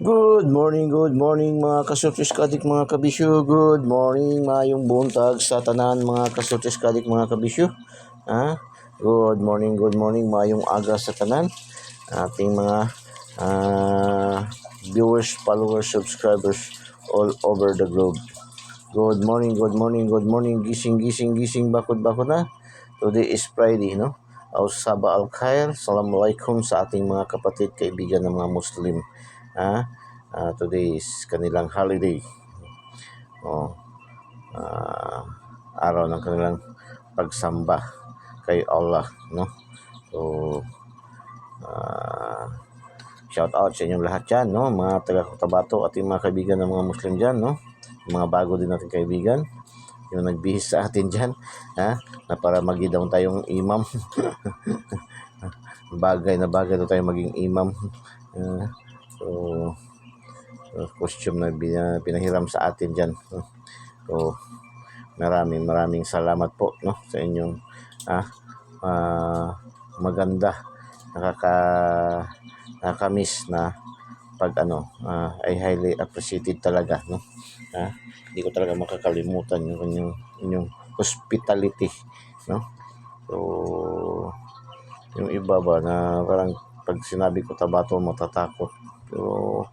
Good morning mga kasultis kadik mga kabisyo. Good morning, mayong buntag sa tanan mga kasultis kadik mga kabisyo. Good morning, mayong aga sa tanan. Ating mga viewers, followers, subscribers all over the globe. Good morning. Gising, bakod na. Today is Friday, no? Saba al-Khair. Assalamualaikum sa ating mga kapatid, kaibigan ng mga Muslim. Today is kanilang holiday. Araw ng kanilang pagsamba kay Allah, no? So, shout out sa inyong lahat dyan, no? Mga taga-Cotabato at yung mga kaibigan ng mga Muslim dyan, no? Yung mga bago din natin kaibigan, yung nagbihis sa atin dyan, na para magidaw tayong imam. bagay na tayong maging imam. Costume na pinahiram sa atin dyan. So, maraming salamat po, no, sa inyong maganda, nakakamiss na pag ay highly appreciated talaga, no. Hindi ko talaga makakalimutan yung inyong hospitality, no. So, yung iba ba na parang pag sinabi ko Tabato matatakot, pero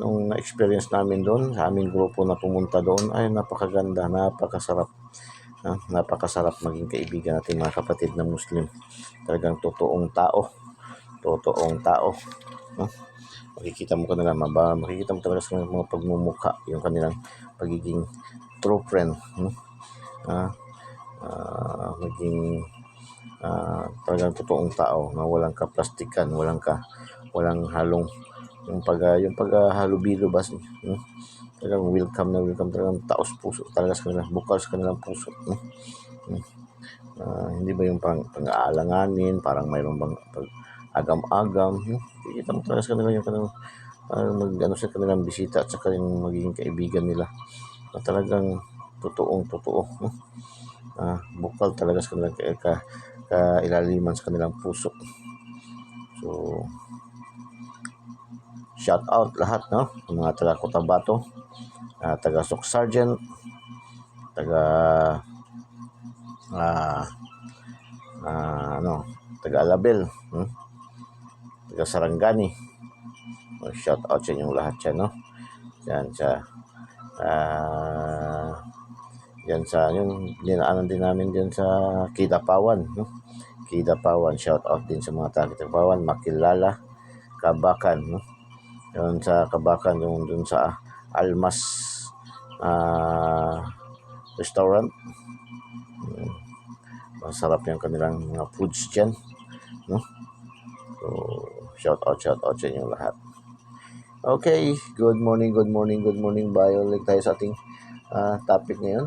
nung na-experience namin doon, sa aming grupo na pumunta doon, ay napakaganda, napakasarap maging kaibigan natin mga kapatid na Muslim. Talagang totoong tao, no? Makikita mo talaga sa mga pagmumukha yung kanilang pagiging true friend, no? Maging talagang totoong tao na walang kaplastikan, walang halong yung paghalubilo ba, no? Talagang welcome talagang taos puso talaga sa kanila, bukal sa kanilang puso, no? Hindi ba yung pang-aalanganin, parang mayroon bang agam-agam, no? Kita mo talaga sa kanila yung kanilang sa kanilang bisita at saka yung magiging kaibigan nila na talagang totoong-totoo, no? Bukal talaga sa kanilang kailaliman sa kanilang puso. So, shout out lahat, no, mga taga Cotabato, taga Soc Sargent, taga taga Alabel, taga Sarangani. Shout out sa inyong lahat yan, no. Yan sa yung dinaanan din namin diyan sa Kidapawan, no. Kidapawan, shout out din sa mga taga Kidapawan, Makilala, Kabakan, no. Yun sa Kabakan, yung dun sa Almas restaurant. Masarap yung kanilang mga foods dyan, no. So, shout out sa inyong lahat. Okay, good morning. Bayo ulit tayo sa ating topic ngayon.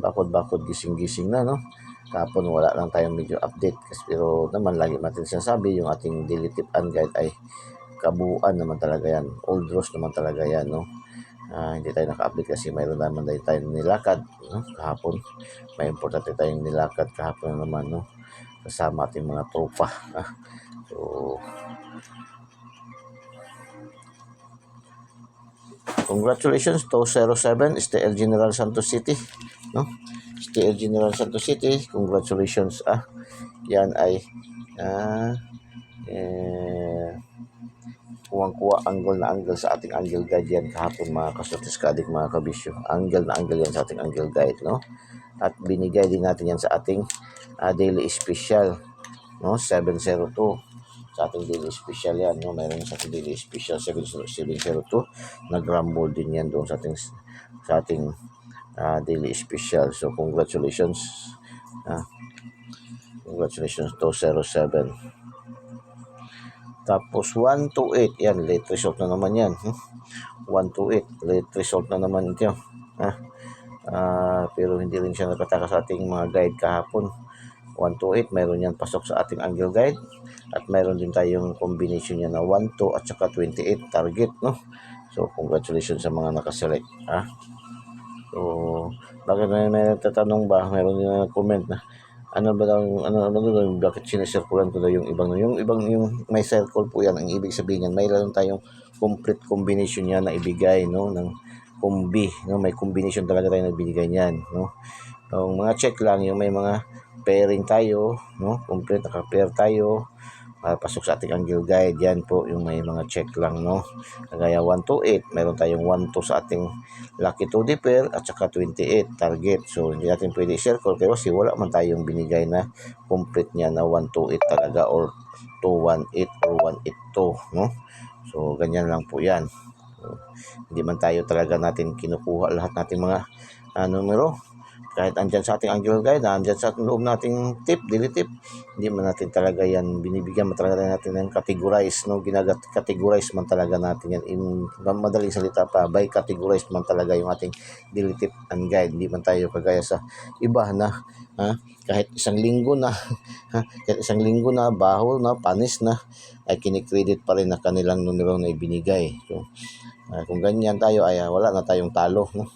Bakod, gising na, no. Kapon wala lang tayong medyo update pero naman lagi natin sinasabi yung ating daily tip and guide ay kabuuan naman talaga yan, old rules naman talaga yan, no. Hindi tayo naka-update kasi mayroon naman tayong nilakad, no? Kahapon may importante tayong nilakad kahapon naman, no, kasama ating mga tropa. So, congratulations to 07 STL General Santos City, no. STL General Santos City, congratulations. Yan ay kuwang-kuwa, angle sa ating angle guide yan kahapon mga kasultis kadik mga kabisyo. Angle yan sa ating angle guide, no. At binigay din natin yan sa ating daily special, no, 702 sa ating daily special yan, no. Mayroon sa ating daily special 702 nag-rumble din yan doon sa ating daily special. So congratulations to 07. Tapos 128, yan, late result na naman yan. 128, late result na naman ito. Pero hindi rin siya nakataka sa ating mga guide kahapon. 128, mayroon yan pasok sa ating angle guide. At mayroon din tayong combination niya na 12 at saka 28 target, no. So congratulations sa mga nakaselect. So, bakit may nagtatanong ba? Mayroon din na comment na ano ba daw yung bakit sinisirkulan ko daw yung yung may circle po yan. Ang ibig sabihin yan, mayroon tayong complete combination yan na ibigay, no, ng kombi, no, may combination talaga tayo na binigay niyan, no. Yung mga check lang yung may mga pairing tayo, no, complete naka-pair tayo, pasok sa ating angle guide. Yan po yung may mga check lang, no. Kagaya 1 to 8, meron tayong 1 to sa ating lucky 2D pair at saka 28 target. So hindi natin pwede i-circle kasi wala man tayong binigay na complete niya na 1 to 8 talaga, or 218 or 182, no. So ganyan lang po yan. So, hindi man tayo talaga natin kinukuha lahat nating mga numero. Kahit andyan sa ating angle guide, andyan sa loob nating tip, daily tip, hindi man natin talaga yan binibigyan, talaga natin yung categorize, no, categorize man talaga natin yan, in madaling salita pa, by categorize man talaga yung ating daily tip and guide. Hindi man tayo kagaya sa iba na kahit isang linggo na kahit isang linggo na bahol na, panis na, ay kinikredit pa rin na kanilang numero na ibinigay. So kung ganyan tayo ay wala na tayong talo, no.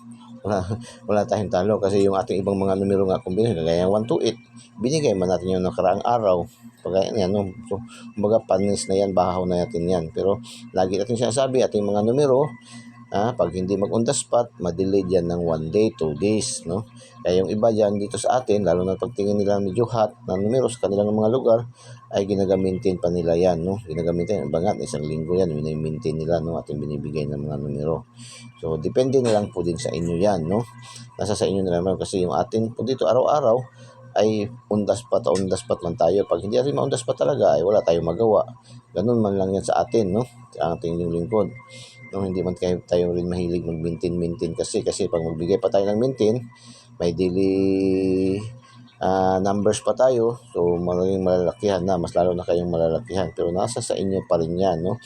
Wala tayong talo kasi yung ating ibang mga numero nga kombinasyon kagaya 1 to 8, binigay man natin yung nakaraang araw pagaya yan, no. So kumbaga panis na yan, bahaw na natin yan. Pero lagi natin sinasabi, ating mga numero, pag hindi mag-on the spot, ma-delay yan ng 1 day, 2 days, no. Kaya yung iba dyan dito sa atin, lalo na pagtingin nila medyo hot na numero sa kanilang mga lugar, ay ginagamitin pa nila yan, no. Ginagamitin, iba nga, isang linggo yan, mini-maintain nila, no, ating binibigay ng mga numero. So, depende na lang po din sa inyo yan, no. Nasa sa inyo na lang kasi yung atin po dito araw-araw ay on the spot man tayo. Pag hindi rin on the spot talaga ay wala tayong magawa. Ganun man lang yan sa atin, no, sa ating yung lingkod. No, hindi man tayo rin mahilig mag-maintain kasi pag magbigay pa tayo ng maintain, may daily numbers pa tayo, so maraming malalakihan na, mas lalo na kayong malalakihan, pero nasa sa inyo pa rin yan, no,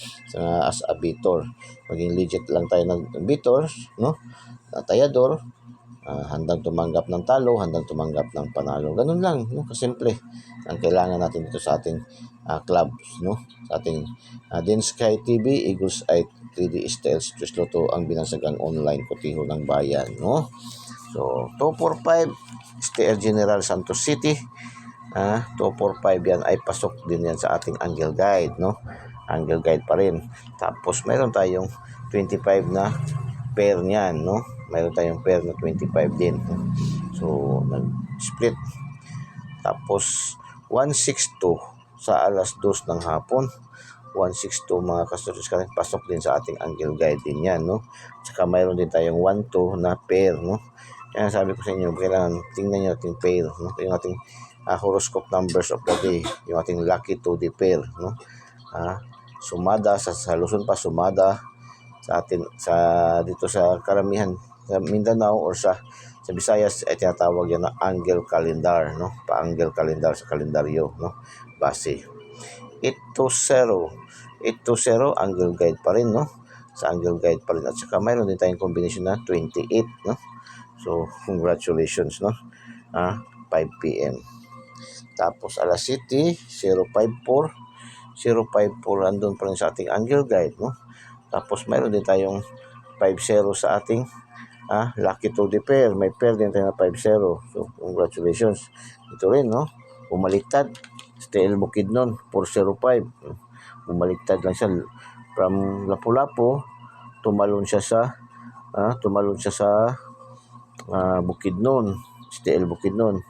as a bitor. Maging legit lang tayo ng bitor, no, tayador, handang tumanggap ng talo, handang tumanggap ng panalo. Ganun lang, no, kasimple ang kailangan natin dito sa ating clubs, no, sa ating Din Sky TV, Eagles Eye 3D Styles, Tres Loto, ang binansagang online kotiho ng bayan, no. So 245 STL General Santos City, 245 yan ay pasok din yan sa ating angle guide, no. Angle guide pa rin. Tapos mayroon tayong 25 na pair niyan, no. Mayroon tayong pair na 25 din. So nag-split. Tapos 162 sa alas 2 ng hapon. 162 mga kasutos ka, pasok din sa ating angle guide din yan, no. Saka mayroon din tayong 12 na pair, no. Kaya sabi ko sa inyo, kailangan tingnan nyo ating pair, no? Yung ating horoscope numbers of the day, yung ating lucky 2D pair, no? Sumada sa Luzon pa, sumada sa atin dito sa karamihan sa Mindanao or sa Visayas ay tinatawag yan na angle calendar, no? Pa-angle calendar sa kalendaryo, no? Base 820 angle guide pa rin, no? Sa angle guide pa rin, at saka mayroon din tayong combination na 28, no? So, congratulations, no? 5 p.m. Tapos, alas City, 054. 054, andun pa rin sa ating angle guide, no? Tapos, mayroon din tayong 50 sa ating lucky 2D pair. May pair din tayo na 50. So, congratulations. Ito rin, no? Bumaliktad. STL Bukidnon, 405. Bumaliktad lang siya. From Lapu-Lapu, tumalon siya sa Bukidnon, STL Bukidnon.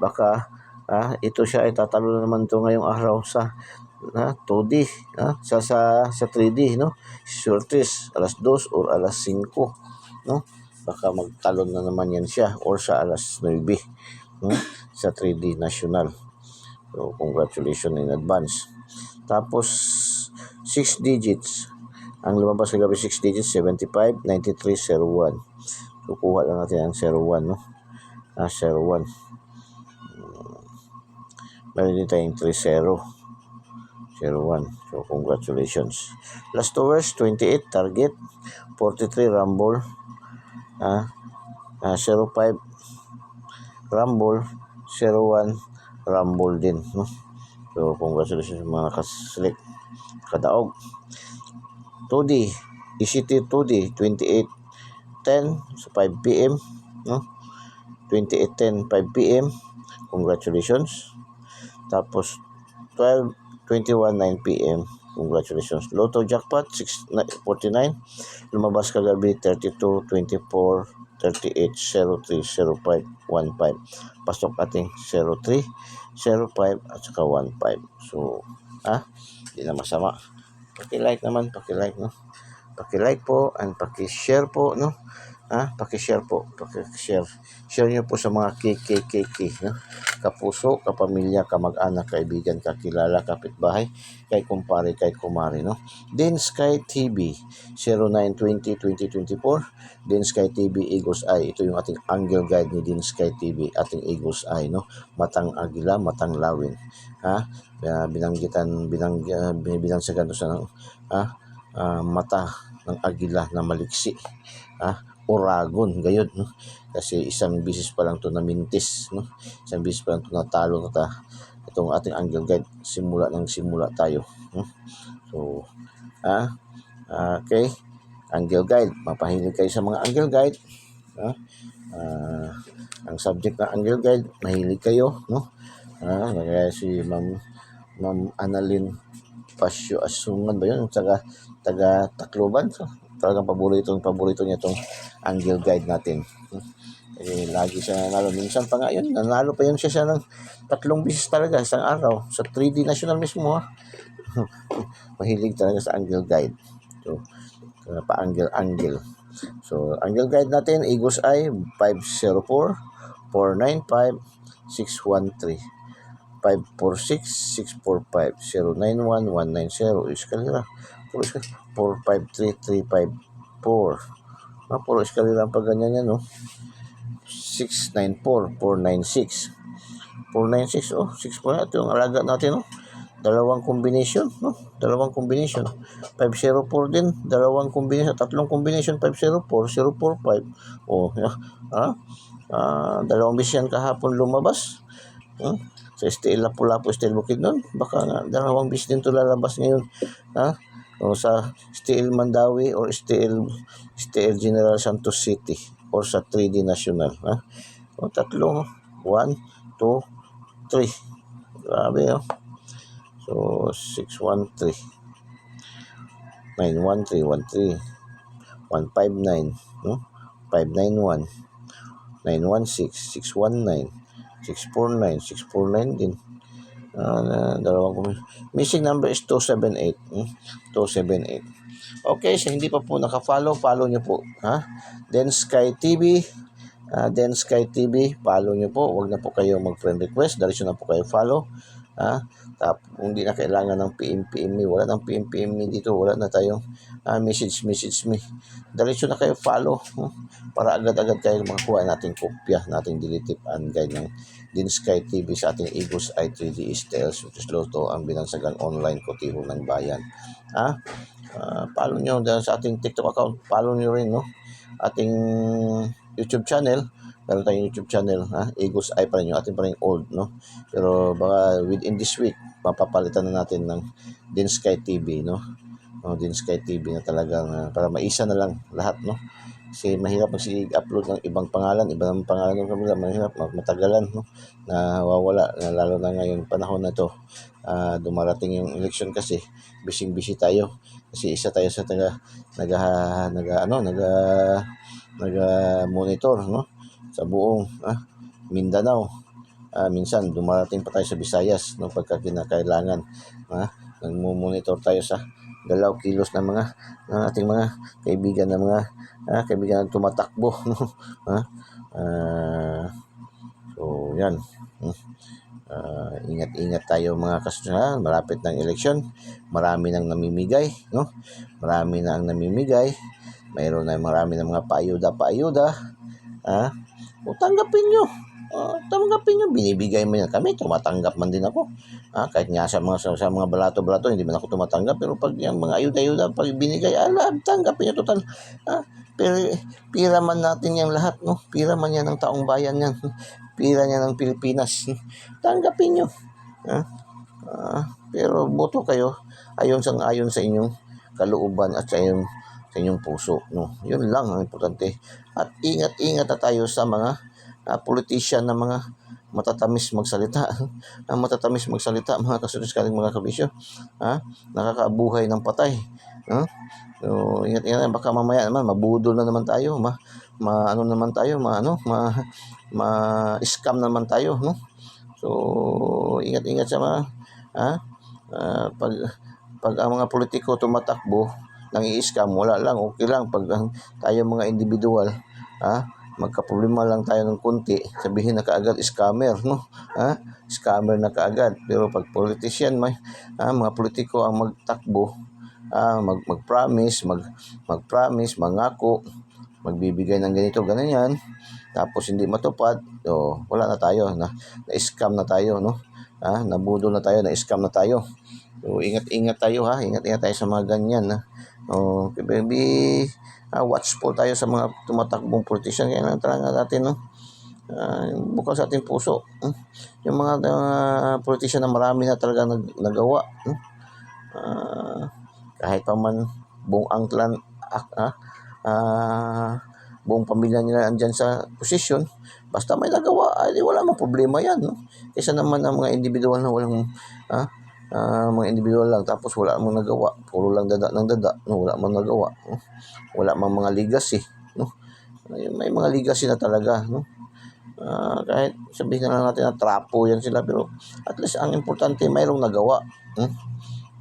Baka ito siya ay tatalo naman ito ngayong araw sa 2D, sa 3D, no. Surtis alas 2 or alas 5, no. Baka magtalon na naman yan siya or sa alas 9, no, sa 3D national. So congratulations in advance. Tapos 6 digits ang lumabas sa gabi, 6 digits, 75 93 01. So kuha lang natin ang 01, no. 01. Meron din tayong 30 01. So congratulations. Last hours 28 target, 43 rumble, 05 rumble, 01 rumble din, no. So congratulations mga select kadaog. 2D ECT 2D 2810 sa 5 PM, no. 2810 5 PM Congratulations. Tapos 12:21 9 p.m. Congratulations. Lotto jackpot 649. Lumabas kagabi 32 24 38 03 05 15. Pasok ating 03 05 at saka 15. So, hindi na masama. Paki-like naman, paki-like, no? Paki-like po and paki-share po, no? Paki-share po, paki-share. Share niyo po sa mga KKKK, no? Kapuso, kapamilya, kamag-anak, kaibigan, kakilala, kapitbahay, kay kumpare, kay kumari, no? Din Sky TV 0920-2024, Din Sky TV Eagles Eye. Ito yung ating angle guide ni Din Sky TV, ating Eagles Eye, no? Matang agila, matang lawin. Binanggitan sa mata ng agila na maliksi. Uragon gayud, no? Kasi isang bisis pa lang to na mintis, no? Isang bisis pa lang to natalo na itong ating angle guide. Simula tayo, no? So, okay, angle guide, mapahilig kayo sa mga angle guide, ang subject ng angle guide, mahilig kayo, no? Kaya si Ma'am Annalyn Pasio Asungan ba yun? Taga Tacloban. So, talagang paborito niya itong angle guide natin. Lagi siya nanalo. Minsan pa nga yun, nanalo pa yun siya ng 3 bisis talaga isang araw. Sa 3D National mismo, Mahilig talaga sa angle guide. So, pa-angle. So, angle guide natin, Eagles Eye, 504-495-613. 546-645-091-190. Iskalira. Puro 453-354. Puro iskalira ang pagganyan yan, no? 694-496. 496, 6 ito yung alaga natin, no? Dalawang combination, no? 504 din, dalawang combination, tatlong combination, 504, 045. Dalawang bisyan kahapon lumabas. Sa STL Lapu-Lapu, STL Bukidnon, baka nga dalawang bis din to lalabas ngayon. O sa STL Mandawi or STL General Santos City or sa 3D National. O tatlong 1, 2, 3. Grabe, oh. So 613 91313 159, no? 591 916 619 649 649 din. Dalawang missing number is 278. 278. Okay, so hindi pa po naka-follow, follow nyo po. Then Sky TV, follow nyo po. Huwag na po kayo mag-friend request. Diretso na po kayo follow. Hindi na kailangan ng PM me. Wala ng PM me dito. Wala na tayong message me. Diretso na kayo follow, para agad-agad kayo makakuha nating kopya, nating dilitip and guide ng Din Sky TV sa ating Eagles Eye 3D Styles, which is Lotto, ang binansagang online kotiho ng bayan. Follow nyo dahil sa ating TikTok account. Follow nyo rin, no? Ating YouTube channel. Meron tayong YouTube channel, Eagles Eye pa rin yung ating pa rin old, no? Pero baka within this week, mapapalitan na natin ng Din Sky TV, no? Din Sky TV na talagang para maisa na lang lahat, no? Kasi mahirap mag-upload ng ibang pangalan ng kabila, mahirap, matagalan, no? Nawawala, lalo na ngayon panahon na to. Dumarating yung election kasi, busy tayo. Kasi isa tayo sa naga-monitor, no? Sa buong Mindanao. Minsan dumarating pa tayo sa Visayas, no, pagka kinakailangan. Nagmo-monitor tayo sa galaw kilos ng ating mga kaibigan kaibigan na tumatakbo, no? So yan. Ingat tayo mga kasunod. Malapit ng eleksyon, marami nang namimigay, no? Marami na ang namimigay. Mayroon na marami ng mga paayuda. Tanggapin nyo. Binibigay mo yan. Kami, tumatanggap man din ako. Kahit nga sa mga balato-balato, hindi man ako tumatanggap. Pero pag yung mga ayuda, pag binigay, tanggapin nyo total. Pero pira man natin yung lahat, no? Pira man yan ng taong bayan yan. Pira niya ng Pilipinas. Tanggapin nyo. Pero boto kayo ayon sa inyong kalooban at sa inyong puso, no? Yun lang ang importante. At ingat na tayo sa mga politician na mga matatamis magsalita. Matatamis magsalita mga kasutis kaling mga kabisyo. Nakakabuhay ng patay. So, ingat baka mamaya naman mabudol na naman tayo, ano naman tayo, scam naman tayo, no? So, ingat sa mga pag ang mga politiko tumatakbo nang i-scam, wala lang, okay lang pag tayo mga individual, magka-problema lang tayo ng kunti, sabihin na kaagad scammer, no? Scammer na kaagad. Pero pag politician, mga politiko ang magtakbo, mag-promise, mangako, magbibigay ng ganito, ganyan, tapos hindi matupad, wala na tayo, na-scam na tayo, no? Nabudol na tayo, na-scam na tayo. So, ingat tayo, ingat tayo sa mga ganyan, baby, watchful tayo sa mga tumatakbong politician. Kaya talaga natin, no? Bukal sa ating puso, yung mga politician na marami na talaga nagawa, kahit pa man buong angklan, buong pamilya nila andyan sa posisyon, basta may nagawa, wala mang problema yan, no? Kaysa naman ang mga individual na walang mga individual lang, tapos wala mang nagawa, puro lang dada ng dada, no? Wala mang nagawa, no? Wala mang mga legacy, no? May mga legacy na talaga, no? Kahit sabihin na lang natin na trapo yan sila, pero at least ang importante mayroong nagawa,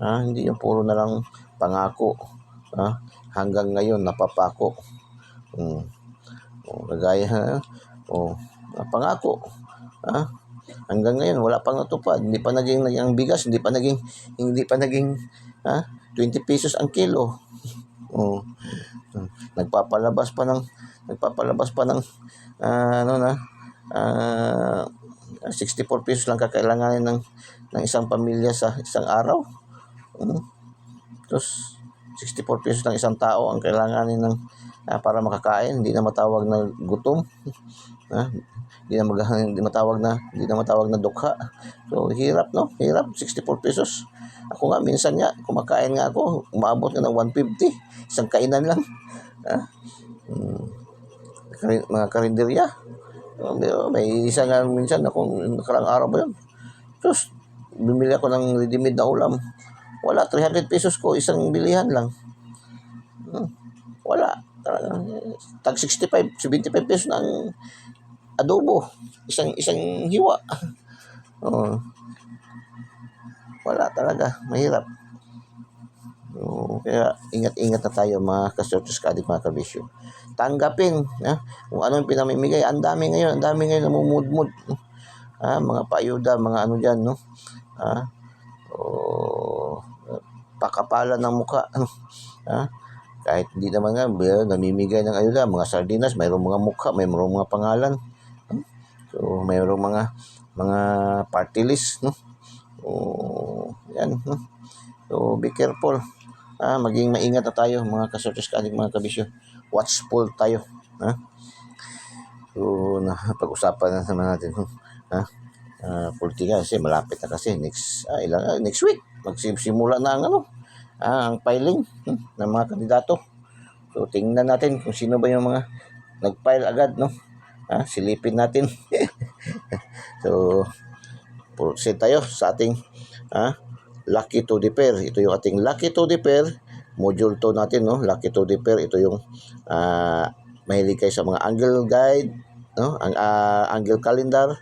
hindi yung puro na lang pangako, hanggang ngayon napapako, kagaya pangako, hanggang ngayon wala pang natupad, hindi pa naging ang bigas, hindi pa naging 20 pesos ang kilo. Nagpapalabas pa ng 64 pesos lang kakailanganin ng isang pamilya sa isang araw. Tapos 64 pesos lang isang tao ang kailanganin ng para makakain, hindi na matawag na gutom. Hindi na matawag na dukha. So hirap, no? Hirap, 64 pesos. Ako nga minsan nga kumakain nga ako, umabot nga ng 150 isang kainan lang. Mga karinderya. May isa nga minsan akong nakarang araw ba yun. Tapos bumili ako ng ready-made na ulam. Wala, 300 pesos ko isang bilihan lang. Wala. Tag 65, 75 pesos na ang adobo. Isang hiwa. Wala talaga. Mahirap. Kaya ingat na tayo mga kasortis kaadik, mga kabisyo. Tanggapin kung ano yung pinamimigay. Ang dami ngayon namumudmud. Mga paayuda, mga ano dyan, no? Pakapalan ng mukha. Kahit hindi naman nga namimigay ng ayuda, mga sardinas, mayroong mga mukha, mayroong mga pangalan. So mayroong mga party list, no? Yan, no? So be careful. Maging maingat na tayo mga kasortis kaadik, mga kabisyo. Watchful tayo. So pag-usapan na naman natin politika kasi malapit na kasi next week magsisimula na ang filing ng mga kandidato. So tingnan natin kung sino ba yung mga nag-file agad, no? Silipin natin. So proceed tayo sa ating Lucky to the Pair. Ito yung ating Lucky to the Pair module 2 natin, no? Lucky to the Pair, ito yung mahilig kayo sa mga angle guide, no? Ang angle calendar,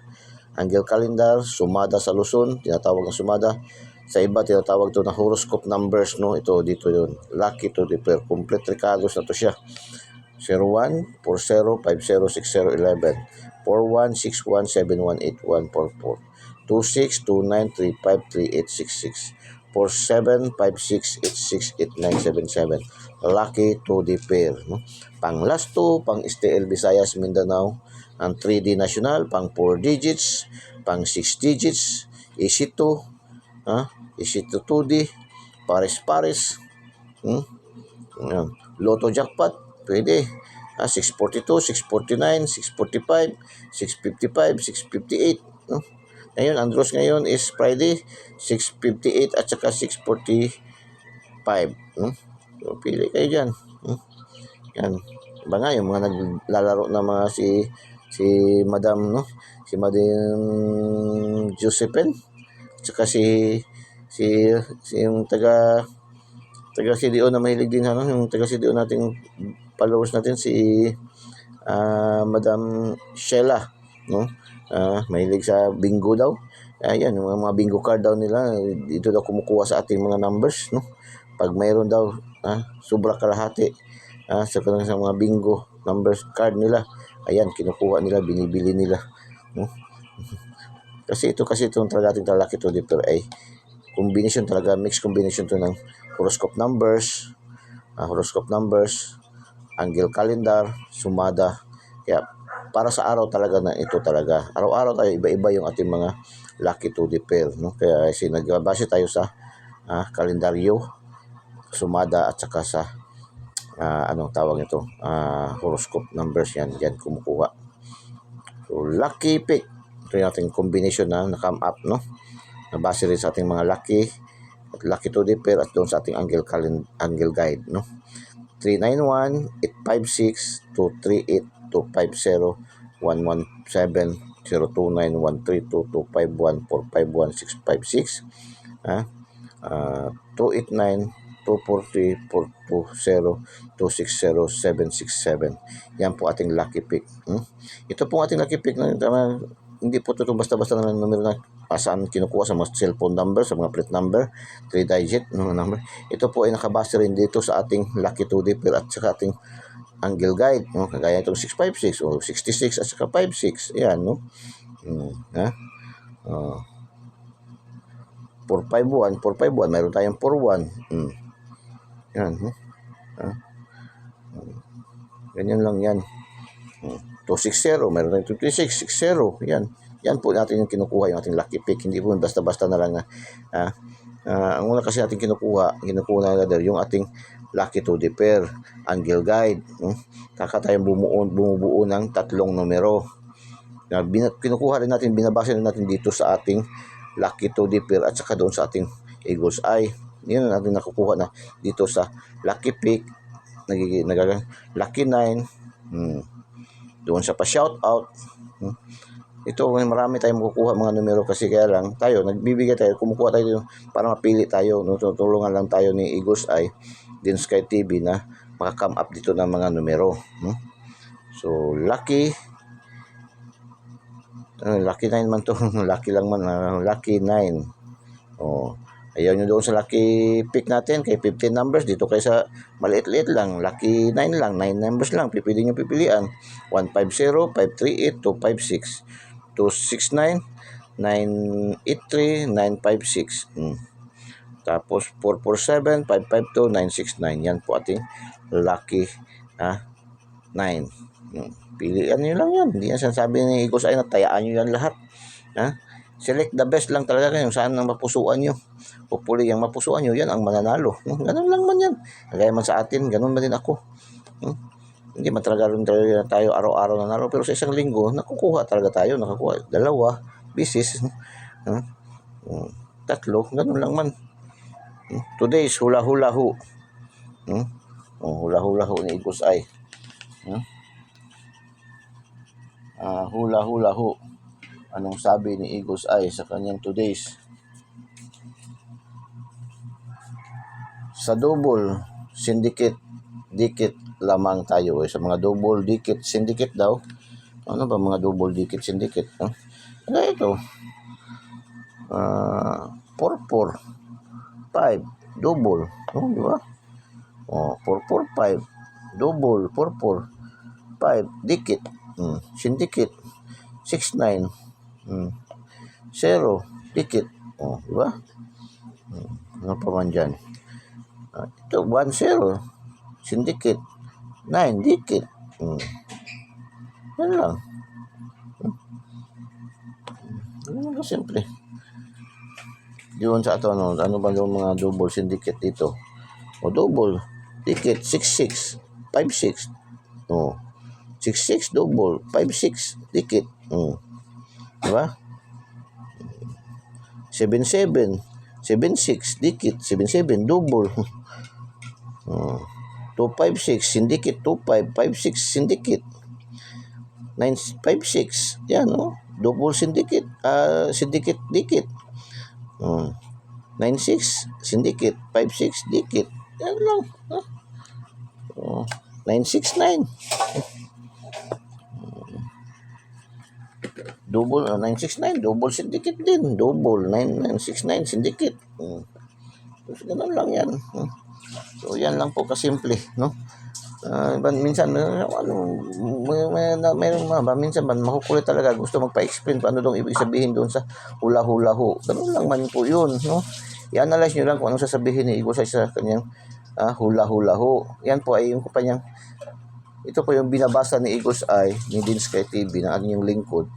sumada sa Luzon, tinatawag na sumada. Sa iba tinatawag to na horoscope numbers, no? Ito dito yun, Lucky to the Pair, complete recados na to siya. 01 40 50 60 11 41 61 71 81 44 26 29 35 38 66 47 56 86 89 77. Lucky to the Pair, no? Pang last 2, pang STL Visayas Mindanao, ang 3D national, pang 4 digits, pang 6 digits, easy 2, easy 2D, pares, Lotto jackpot, pwede. 642, 649, 645, 655, 658, no? Ngayon, ang draws ngayon is Friday, 658 at saka 645. So, pili kayo dyan. Yan. Iba nga, yung mga naglalaro na mga si Madam, no? si Madam Josephine, tsaka si yung taga CDO na mahilig din, ano, yung taga CDO nating followers natin, si Madam Sheila, no? Mahilig sa bingo daw. Ayan, yung mga bingo card daw nila, dito daw kumukuha sa ating mga numbers, no? Pag mayroon daw, sobra kalahati, sa mga bingo numbers card nila, ayan, kinukuha nila, binibili nila, no? Kasi itong talaga ating talaki to dito ay combination talaga, mixed combination to ng horoscope numbers, angle calendar, sumada. Kaya para sa araw talaga na ito talaga. Araw-araw tayo iba-iba yung ating mga lucky 2D pair, no? Kaya nagbase tayo sa kalendaryo, sumada at saka sa anong tawag ito? Horoscope numbers, yan kumukuha. So lucky pick. Ito yung ating combination na come up, no? Nabase rin sa ating mga lucky 2D pair at doon sa ating angle guide, no? 391, 856, 238, 250, 117, 029, 132, 251, 451, 656, 289, 240, 420, 260, 767. Yan po ating lucky pick. Ito po ating lucky pick. Hindi po ito basta-basta na numero na saan kinukuha, sa mga cellphone number, sa mga plate number, 3-digit number. Ito po ay nakabase rin dito sa ating lucky 2D pair at saka ating angle guide, no? Kagaya itong 656 o 66 at saka 56. Ayan, no? 451, mayroon tayong 41. Yan, no? Ganyan lang yan. 260, mayroon tayong 2660. Yan po natin yung kinukuha, yung ating lucky pick. Hindi po basta-basta na lang na ang una kasi natin kinukuha na yung ating lucky 2D pair, angle guide, no? Saka tayong bumubuo ng 3 numero. Kinukuha rin natin, binabase rin natin dito sa ating lucky 2D pair at saka doon sa ating eagle's eye. Yan natin nakukuha na dito sa lucky pick, lucky 9, doon sa pa shout out. Ito, marami tayong makukuha mga numero kasi kaya lang tayo, nagbibigay tayo, kumukuha tayo para mapili tayo, no? Tutulungan lang tayo ni Eagles Eye, din Sky TV na maka-come up dito ng mga numero. So, lucky 9 man to. Lucky lang man, lucky 9. Ayaw nyo doon sa lucky pick natin kay 15 numbers, dito kayo sa maliit-liit lang, lucky 9 lang, 9 numbers lang, pipili nyo pipilian, 150, 538, 256, 269, 983, 956. Tapos 447, 552, 969. Yan po ating lucky 9. Pilihan nyo lang yan. Hindi yan sinasabi ni Eagles Eye na tayaan nyo yan lahat. Select the best lang talaga yung saan ang mapusuan nyo. Hopefully yung mapusuan nyo, yan ang mananalo. Ganun lang man yan. Kagaya man sa atin, ganun man din ako. Hindi man talaga rin tayo araw-araw nanalo, pero sa isang linggo, nakukuha talaga tayo. Nakakuha 2 bisis. 3, ganun lang man. Today's hula-hula ho. Hula-hula ho ni Eagles Eye. Hula-hula ho. Anong sabi ni Eagles Eye sa kanyang today's? Sa double, syndicate, dikit lamang tayo. Sa mga double, dikit, syndicate daw. Ano ba mga double, dikit, syndicate? Ano ito? 4-4, 5, double. Di ba? 4-4, 5, double, 4-4, 5, dikit, syndicate, 6-9, 0, dikit. Di ba? Ano pa man dyan? Ito, 1-0, syndicate, 9, dikit. Yan lang. Ano ba simple? Doon sa ito, ano ba yung mga double syndicate dito? Double, dikit, 6-6, 5-6. 6-6, double, 5-6, dikit. Diba? 7-7, 7-6, dikit, 7-7, double. 2-5-6, syndicate, 2-5, 5-6, syndicate. 9-5-6, yan, double syndicate, syndicate dikit. 96 syndicate, 56 dikit. Yan lang. 969 double, 969 double syndicate din, double 9969 syndicate. So, ganun lang yan. So yan lang po kasimple, no? Minsan minsan makukulit talaga, gusto magpa-explain kung ano dong ibig sabihin doon sa hula-hula ho. Ganun lang man po yun, no? I-analyze nyo lang kung anong sasabihin ni Eagle Eye sa kanyang hula-hula ho. Yan po ay yung kanyang, ito po yung binabasa ni Eagle's Eye, ni Dean Sky TV, na inyong lingkod,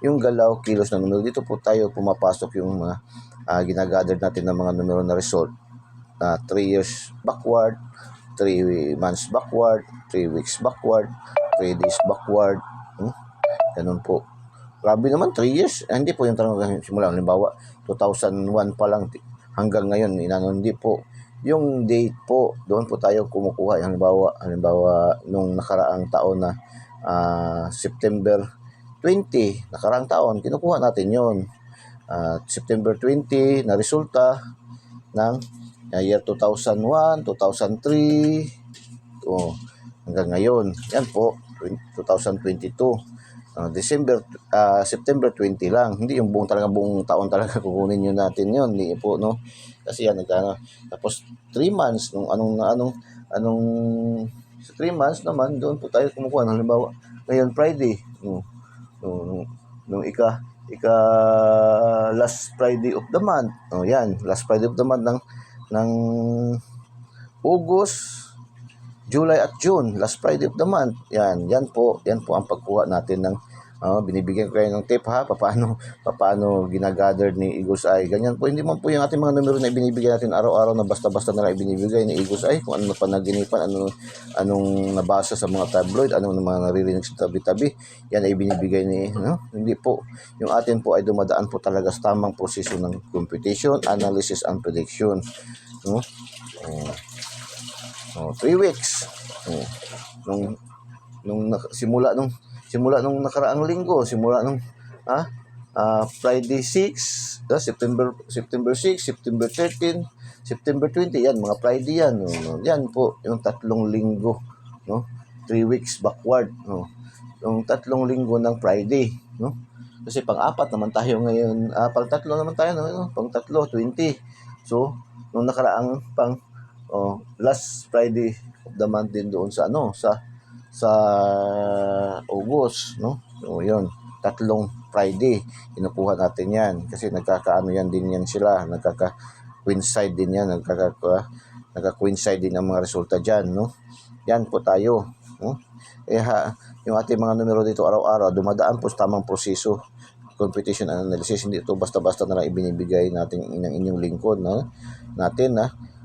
yung galaw, kilos ng numero. Dito po tayo pumapasok yung mga ginagather natin ng mga numero na result. 3 years backward, 3 months backward, 3 weeks backward, 3 days backward. Ganun po. Grabe naman, 3 years. Hindi po yung tanong simula. Halimbawa, 2001 pa lang hanggang ngayon. Hindi po. Yung date po, doon po tayo kumukuha. Halimbawa nung nakaraang taon na September 20, nakaraang taon, kinukuha natin yon. September 20 na resulta ng year 2001, 2003, hanggang ngayon. Yan po, 2022. September 20 lang. Hindi yung buong taon talaga kukunin nyo natin yun. Hindi po, no? Kasi yan, tapos 3 months, anong 3 months naman, doon po tayo kumukuha. Halimbawa, ngayon Friday, nung ika last Friday of the month. Yan, last Friday of the month ng August, July at June, last Friday of the month. Yan po ang pagkuha natin ng binibigyan ko kayo ng tip ha, paano ginagather ni Eagle's Eye. Ganyan po, hindi man po yung ating mga numero na ibinibigay natin araw-araw na basta-basta na lang ibinibigay ni Eagle's Eye, kung ano na panaginipan, anong nabasa sa mga tabloid, anong mga naririnig sa tabi-tabi, yan ay binibigay ni, hindi po. Yung atin po ay dumadaan po talaga sa tamang proseso ng computation, analysis, and prediction. 3 weeks. Simula nung nakaraang linggo, simula nung Friday 6, September 6, September 13, September 20, yan, mga Friday yan. Yan po, yung 3 linggo, 3 weeks backward, yung 3 linggo ng Friday, Kasi pang-4 naman tayo ngayon, pang-3 naman tayo, pang-3, 20. So, nung nakaraang last Friday of the month din doon sa August, So, yun, 3 Friday, kinukuha natin yan. Kasi nagkakaano yan din yan sila, nagkaka-coincide din yan, nagka-coincide din ang mga resulta dyan, Yan po tayo, yung ating mga numero dito araw-araw, dumadaan po sa tamang proseso, computation analysis. Hindi ito basta-basta na lang ibinibigay natin ng inyong lingkod, natin,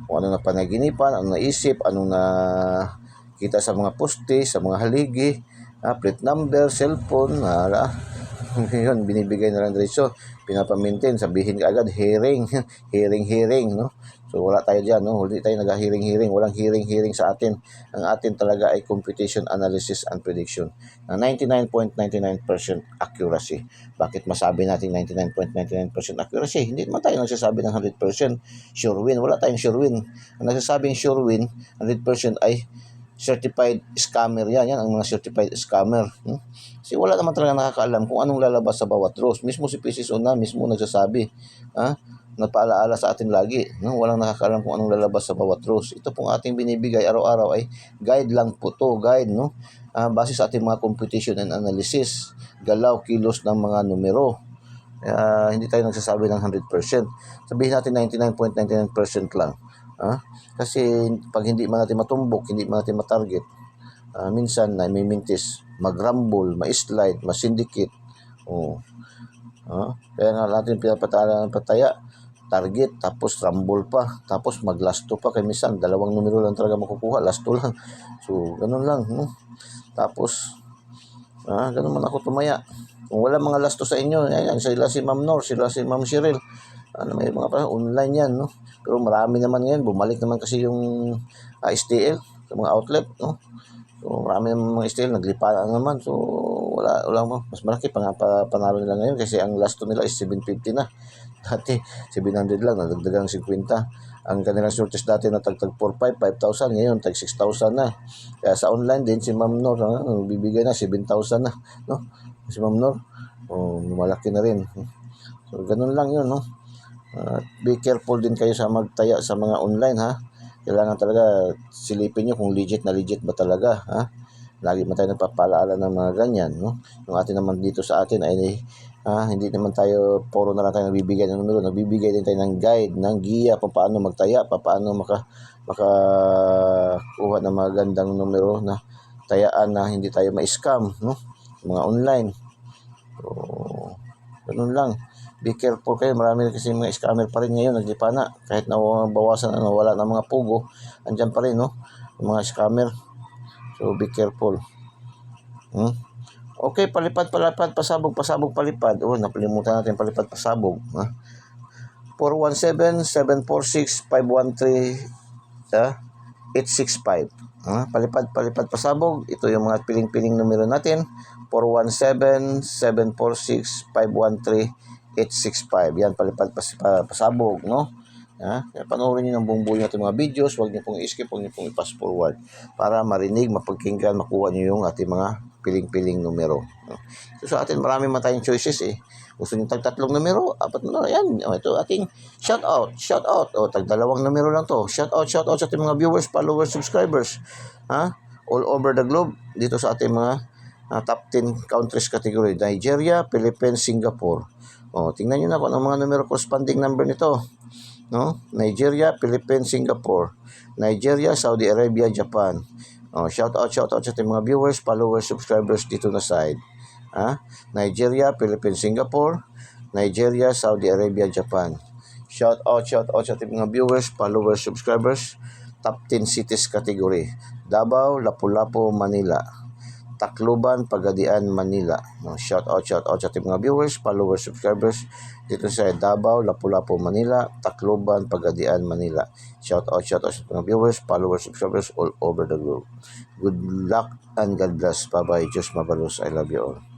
kung ano na panaginipan, ano naisip, anong na kita sa mga poste, sa mga haligi, plate number, cellphone, yun, binibigay na lang diretso, pinapamintin, sabihin ka agad, hearing, So, wala tayo dyan, Hindi tayo nag-hearing, walang hearing sa atin. Ang atin talaga ay computation, analysis, and prediction. 99.99% accuracy. Bakit masabi natin 99.99% accuracy? Hindi naman tayo nagsasabi ng 100% sure win. Wala tayong sure win. Ang nagsasabing sure win, 100% ay certified scammer yan. Yan ang mga certified scammer. Kasi wala naman talaga nakakaalam kung anong lalabas sa bawat rows. Mismo si PCSO na mismo nagsasabi, napaalaala sa atin lagi, walang nakakaalam kung anong lalabas sa bawat rows. Ito pong ating binibigay araw-araw ay guide lang po to, guide, base sa ating mga computation and analysis, galaw, kilos ng mga numero. Hindi tayo nagsasabi ng 100%. Sabihin natin 99.99% lang. Kasi pag hindi man natin matumbok, hindi man natin matarget, minsan na may mintis, mag-rumble, ma-slide, ma-syndicate. Kaya nga natin pataya, target, tapos rumble pa, tapos mag-last 2 pa, kaya minsan 2 numero lang talaga makukuha, last 2 lang. So, ganun lang. Tapos, ganun man ako tumaya. Kung wala mga last 2 sa inyo, yan, sila si Ma'am Nor, sila si Ma'am Cheryl, may mga online yan, Pero marami naman ngayon, bumalik naman kasi yung STL sa mga outlet, So, marami naman mga STL, naglipatan naman. So, wala mo. Mas malaki pa nga panalo nila ngayon kasi ang last 2 nila is 750 na. Dati 700 lang, nadagdagang 50. Ang kanilang sortes dati na tagtag 4,500, 5,000, ngayon tag 6,000 na. Kaya sa online din si Ma'am Nor, bibigay na 7,000 na, no? Si Ma'am Nor, malaki na rin. So ganun lang 'yun, no? Be careful din kayo sa magtaya sa mga online, ha. Kailangan talaga silipin nyo kung legit na legit ba talaga, ha. Lagi man tayo nagpapalaala ng mga ganyan, no? Yung atin naman dito sa atin ay hindi naman tayo puro na lang tayo nagbibigay ng numero, nagbibigay din tayo ng guide, ng giya kung paano magtaya, paano makakuha ng mga gandang numero na tayaan na hindi tayo ma-scam, no? Mga online. So, ganun lang. Be careful kayo, marami kasi mga scammer pa rin ngayon, naglipa na. Kahit bawasan na wala na mga pugo, andyan pa rin, no? Yung mga scammer. So, be careful. Okay, palipad, pasabog, palipad. Napalimutan natin palipad, pasabog. 417-746-513-865. Palipad, pasabog. Ito yung mga piling-piling numero natin. 417-746-513-865. Yan, palipad, pasabog, no? Kaya panoorin nyo ng buong buo natin mga videos. Huwag nyo pong i-skip, huwag nyo pong i-pass forward para marinig, mapagkinggan, makuha nyo yung ating mga piling-piling numero. So sa atin marami man tayong choices eh. Gusto nyo tag-3 numero, 4 numero, yan. Ito ating shout out. Tag-2 numero lang to. Shout out sa ating mga viewers, followers, subscribers. All over the globe, dito sa ating mga top 10 countries category. Nigeria, Philippines, Singapore. Tingnan nyo na kung ang mga numero corresponding number nito. No? Nigeria, Philippines, Singapore. Nigeria, Saudi Arabia, Japan. Shout out sa ating mga viewers, followers, subscribers dito na side. Nigeria, Philippines, Singapore. Nigeria, Saudi Arabia, Japan. Shout out sa ating mga viewers, followers, subscribers. Top 10 cities category. Davao, Lapu-Lapu, Manila. Tacloban, Pagadian, Manila. Shout out sa ating mga viewers, followers, subscribers dito sa Davao, Lapu-Lapu, Manila, Tacloban, Pagadian, Manila. Shout out sa mga viewers, followers, subscribers all over the globe. Good luck and God bless. Bye-bye. Diyos mabalos. I love you all.